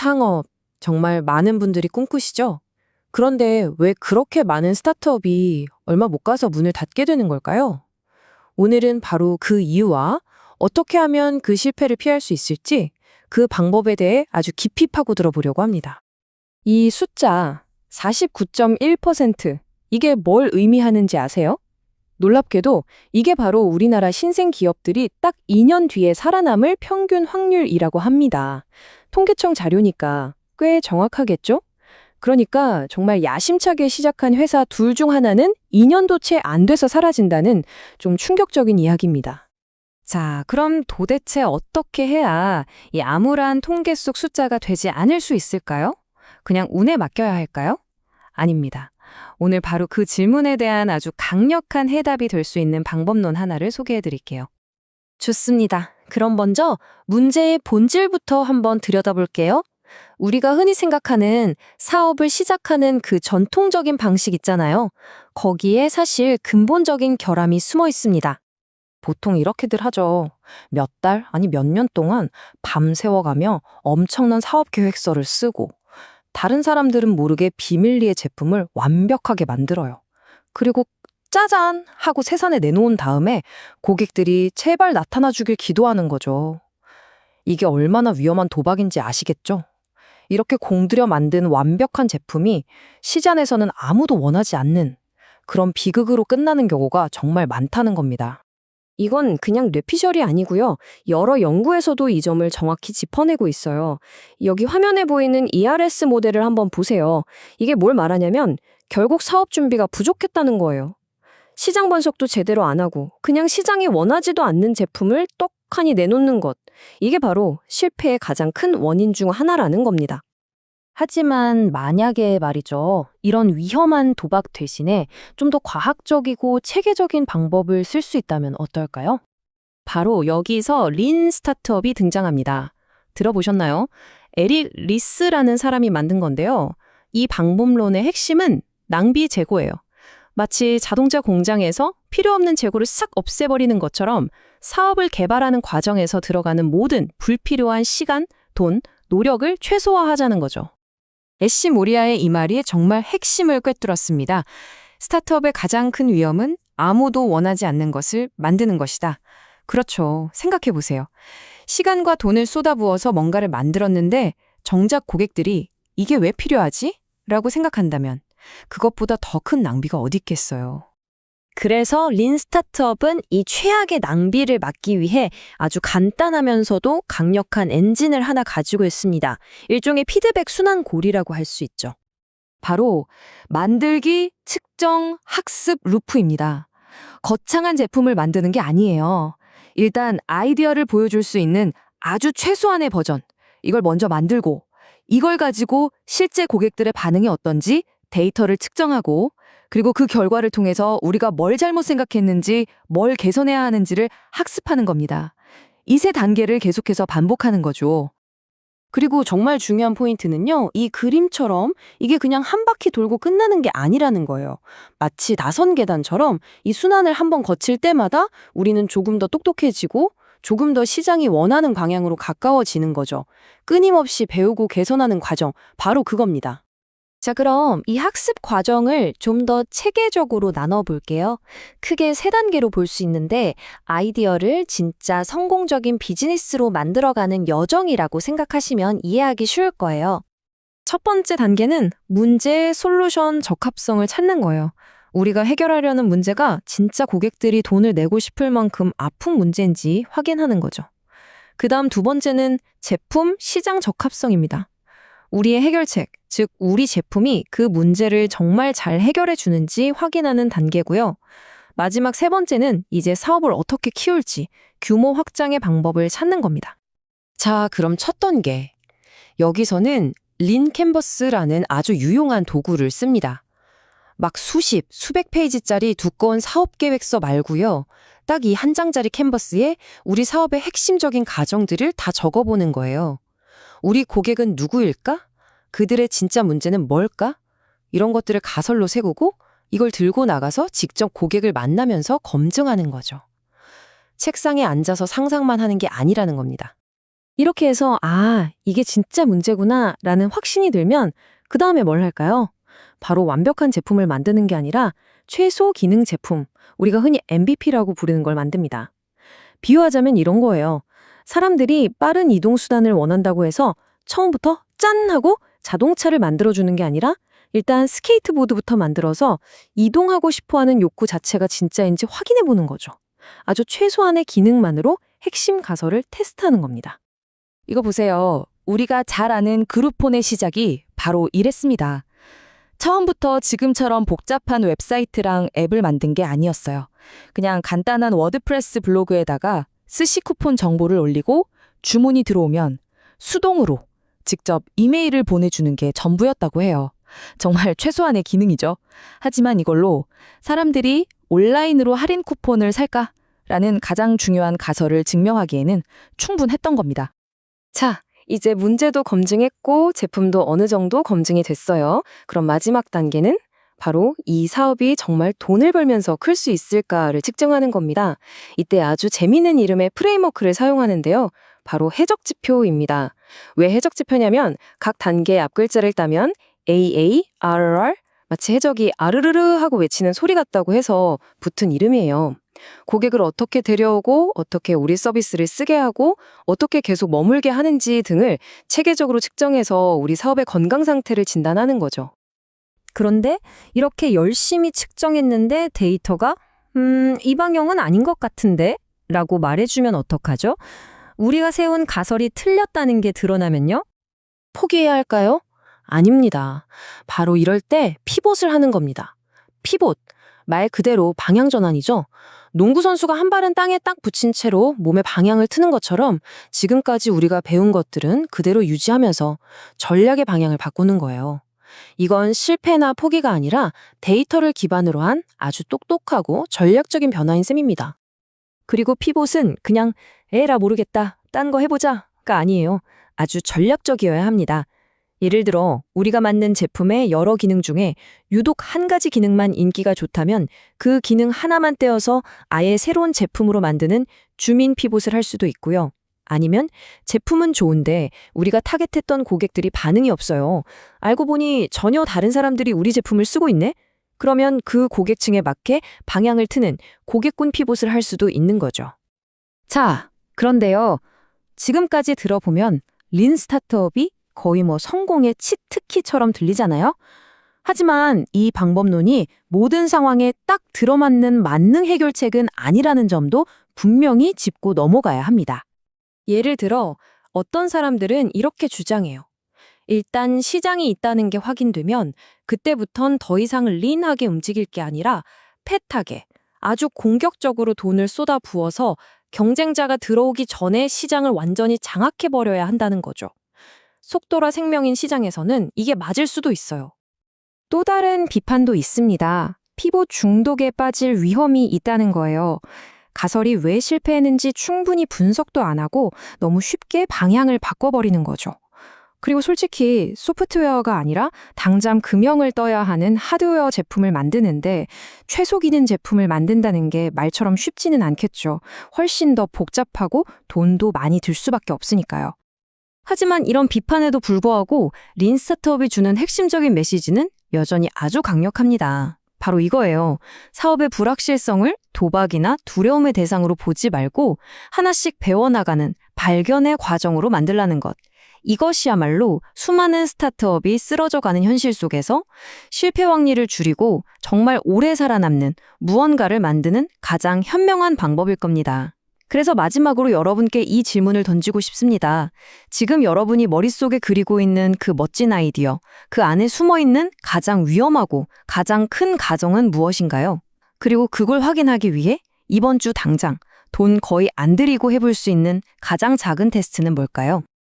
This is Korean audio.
창업, 정말 많은 분들이 꿈꾸시죠? 그런데 왜 그렇게 많은 스타트업이 얼마 못 가서 문을 닫게 되는 걸까요? 오늘은 바로 그 이유와 어떻게 하면 그 실패를 피할 수 있을지 그 방법에 대해 아주 깊이 파고들어 보려고 합니다. 이 숫자 49.1%, 이게 뭘 의미하는지 아세요? 놀랍게도 이게 바로 우리나라 신생 기업들이 딱 2년 뒤에 살아남을 평균 확률이라고 합니다. 통계청 자료니까 꽤 정확하겠죠? 그러니까 정말 야심차게 시작한 회사 둘 중 하나는 2년도 채 안 돼서 사라진다는 좀 충격적인 이야기입니다. 자, 그럼 도대체 어떻게 해야 이 암울한 통계 속 숫자가 되지 않을 수 있을까요? 그냥 운에 맡겨야 할까요? 아닙니다. 오늘 바로 그 질문에 대한 아주 강력한 해답이 될 수 있는 방법론 하나를 소개해 드릴게요. 좋습니다. 그럼 먼저 문제의 본질부터 한번 들여다볼게요. 우리가 흔히 생각하는 사업을 시작하는 그 전통적인 방식 있잖아요. 거기에 사실 근본적인 결함이 숨어 있습니다. 보통 이렇게들 하죠. 몇 달, 아니 몇 년 동안 밤새워가며 엄청난 사업 계획서를 쓰고 다른 사람들은 모르게 비밀리에 제품을 완벽하게 만들어요. 그리고 짜잔! 하고 세상에 내놓은 다음에 고객들이 제발 나타나 주길 기도하는 거죠. 이게 얼마나 위험한 도박인지 아시겠죠? 이렇게 공들여 만든 완벽한 제품이 시장에서는 아무도 원하지 않는 그런 비극으로 끝나는 경우가 정말 많다는 겁니다. 이건 그냥 뇌피셜이 아니고요. 여러 연구에서도 이 점을 정확히 짚어내고 있어요. 여기 화면에 보이는 ERS 모델을 한번 보세요. 이게 뭘 말하냐면 결국 사업 준비가 부족했다는 거예요. 시장 분석도 제대로 안 하고 그냥 시장이 원하지도 않는 제품을 떡하니 내놓는 것. 이게 바로 실패의 가장 큰 원인 중 하나라는 겁니다. 하지만 만약에 말이죠. 이런 위험한 도박 대신에 좀 더 과학적이고 체계적인 방법을 쓸 수 있다면 어떨까요? 바로 여기서 린 스타트업이 등장합니다. 들어보셨나요? 에릭 리스라는 사람이 만든 건데요. 이 방법론의 핵심은 낭비 제거예요. 마치 자동차 공장에서 필요 없는 재고를 싹 없애버리는 것처럼 사업을 개발하는 과정에서 들어가는 모든 불필요한 시간, 돈, 노력을 최소화하자는 거죠. 애쉬 모리아의 이 말이 정말 핵심을 꿰뚫었습니다. 스타트업의 가장 큰 위험은 아무도 원하지 않는 것을 만드는 것이다. 그렇죠. 생각해보세요. 시간과 돈을 쏟아부어서 뭔가를 만들었는데 정작 고객들이 이게 왜 필요하지? 라고 생각한다면 그것보다 더 큰 낭비가 어디 있겠어요. 그래서 린 스타트업은 이 최악의 낭비를 막기 위해 아주 간단하면서도 강력한 엔진을 하나 가지고 있습니다. 일종의 피드백 순환고리라고 할 수 있죠. 바로 만들기, 측정, 학습 루프입니다. 거창한 제품을 만드는 게 아니에요. 일단 아이디어를 보여줄 수 있는 아주 최소한의 버전, 이걸 먼저 만들고 이걸 가지고 실제 고객들의 반응이 어떤지 데이터를 측정하고 그리고 그 결과를 통해서 우리가 뭘 잘못 생각했는지, 뭘 개선해야 하는지를 학습하는 겁니다. 이 세 단계를 계속해서 반복하는 거죠. 그리고 정말 중요한 포인트는요, 이 그림처럼 이게 그냥 한 바퀴 돌고 끝나는 게 아니라는 거예요. 마치 나선 계단처럼 이 순환을 한번 거칠 때마다 우리는 조금 더 똑똑해지고 조금 더 시장이 원하는 방향으로 가까워지는 거죠. 끊임없이 배우고 개선하는 과정, 바로 그겁니다. 자, 그럼 이 학습 과정을 좀 더 체계적으로 나눠볼게요. 크게 세 단계로 볼 수 있는데 아이디어를 진짜 성공적인 비즈니스로 만들어가는 여정이라고 생각하시면 이해하기 쉬울 거예요. 첫 번째 단계는 문제, 솔루션, 적합성을 찾는 거예요. 우리가 해결하려는 문제가 진짜 고객들이 돈을 내고 싶을 만큼 아픈 문제인지 확인하는 거죠. 그 다음 두 번째는 제품, 시장 적합성입니다. 우리의 해결책, 즉 우리 제품이 그 문제를 정말 잘 해결해 주는지 확인하는 단계고요. 마지막 세 번째는 이제 사업을 어떻게 키울지, 규모 확장의 방법을 찾는 겁니다. 자, 그럼 첫 단계. 여기서는 린 캔버스라는 아주 유용한 도구를 씁니다. 막 수십, 수백 페이지짜리 두꺼운 사업 계획서 말고요. 딱 이 한 장짜리 캔버스에 우리 사업의 핵심적인 과정들을 다 적어보는 거예요. 우리 고객은 누구일까? 그들의 진짜 문제는 뭘까? 이런 것들을 가설로 세우고 이걸 들고 나가서 직접 고객을 만나면서 검증하는 거죠. 책상에 앉아서 상상만 하는 게 아니라는 겁니다. 이렇게 해서 이게 진짜 문제구나 라는 확신이 들면 그 다음에 뭘 할까요? 바로 완벽한 제품을 만드는 게 아니라 최소 기능 제품, 우리가 흔히 MVP라고 부르는 걸 만듭니다. 비유하자면 이런 거예요. 사람들이 빠른 이동 수단을 원한다고 해서 처음부터 짠 하고 자동차를 만들어주는 게 아니라 일단 스케이트보드부터 만들어서 이동하고 싶어하는 욕구 자체가 진짜인지 확인해 보는 거죠. 아주 최소한의 기능만으로 핵심 가설을 테스트하는 겁니다. 이거 보세요. 우리가 잘 아는 그룹폰의 시작이 바로 이랬습니다. 처음부터 지금처럼 복잡한 웹사이트랑 앱을 만든 게 아니었어요. 그냥 간단한 워드프레스 블로그에다가 스시 쿠폰 정보를 올리고 주문이 들어오면 수동으로 직접 이메일을 보내주는 게 전부였다고 해요. 정말 최소한의 기능이죠. 하지만 이걸로 사람들이 온라인으로 할인 쿠폰을 살까라는 가장 중요한 가설을 증명하기에는 충분했던 겁니다. 자, 이제 문제도 검증했고 제품도 어느 정도 검증이 됐어요. 그럼 마지막 단계는 바로 이 사업이 정말 돈을 벌면서 클 수 있을까를 측정하는 겁니다. 이때 아주 재미있는 이름의 프레임워크를 사용하는데요. 바로 해적지표입니다. 왜 해적지표냐면 각 단계의 앞글자를 따면 AA, RR, 마치 해적이 아르르르 하고 외치는 소리 같다고 해서 붙은 이름이에요. 고객을 어떻게 데려오고 어떻게 우리 서비스를 쓰게 하고 어떻게 계속 머물게 하는지 등을 체계적으로 측정해서 우리 사업의 건강 상태를 진단하는 거죠. 그런데 이렇게 열심히 측정했는데 데이터가 이 방향은 아닌 것 같은데? 라고 말해주면 어떡하죠? 우리가 세운 가설이 틀렸다는 게 드러나면요? 포기해야 할까요? 아닙니다. 바로 이럴 때 피봇을 하는 겁니다. 피봇, 말 그대로 방향 전환이죠. 농구 선수가 한 발은 땅에 딱 붙인 채로 몸의 방향을 트는 것처럼 지금까지 우리가 배운 것들은 그대로 유지하면서 전략의 방향을 바꾸는 거예요. 이건 실패나 포기가 아니라 데이터를 기반으로 한 아주 똑똑하고 전략적인 변화인 셈입니다. 그리고 피봇은 그냥 에라 모르겠다, 딴 거 해보자가 아니에요. 아주 전략적이어야 합니다. 예를 들어 우리가 만든 제품의 여러 기능 중에 유독 한 가지 기능만 인기가 좋다면 그 기능 하나만 떼어서 아예 새로운 제품으로 만드는 주민 피봇을 할 수도 있고요. 아니면 제품은 좋은데 우리가 타겟했던 고객들이 반응이 없어요. 알고 보니 전혀 다른 사람들이 우리 제품을 쓰고 있네? 그러면 그 고객층에 맞게 방향을 트는 고객군 피봇을 할 수도 있는 거죠. 자, 그런데요. 지금까지 들어보면 린 스타트업이 거의 성공의 치트키처럼 들리잖아요. 하지만 이 방법론이 모든 상황에 딱 들어맞는 만능 해결책은 아니라는 점도 분명히 짚고 넘어가야 합니다. 예를 들어 어떤 사람들은 이렇게 주장해요. 일단 시장이 있다는 게 확인되면 그때부턴 더 이상 린하게 움직일 게 아니라 팻하게 아주 공격적으로 돈을 쏟아 부어서 경쟁자가 들어오기 전에 시장을 완전히 장악해버려야 한다는 거죠. 속도라 생명인 시장에서는 이게 맞을 수도 있어요. 또 다른 비판도 있습니다. 피봇 중독에 빠질 위험이 있다는 거예요. 가설이 왜 실패했는지 충분히 분석도 안 하고 너무 쉽게 방향을 바꿔버리는 거죠. 그리고 솔직히 소프트웨어가 아니라 당장 금형을 떠야 하는 하드웨어 제품을 만드는데 최소 기능 제품을 만든다는 게 말처럼 쉽지는 않겠죠. 훨씬 더 복잡하고 돈도 많이 들 수밖에 없으니까요. 하지만 이런 비판에도 불구하고 린 스타트업이 주는 핵심적인 메시지는 여전히 아주 강력합니다. 바로 이거예요. 사업의 불확실성을 도박이나 두려움의 대상으로 보지 말고 하나씩 배워나가는 발견의 과정으로 만들라는 것. 이것이야말로 수많은 스타트업이 쓰러져가는 현실 속에서 실패 확률을 줄이고 정말 오래 살아남는 무언가를 만드는 가장 현명한 방법일 겁니다. 그래서 마지막으로 여러분께 이 질문을 던지고 싶습니다. 지금 여러분이 머릿속에 그리고 있는 그 멋진 아이디어, 그 안에 숨어있는 가장 위험하고 가장 큰 가정은 무엇인가요? 그리고 그걸 확인하기 위해 이번 주 당장 돈 거의 안 들이고 해볼 수 있는 가장 작은 테스트는 뭘까요?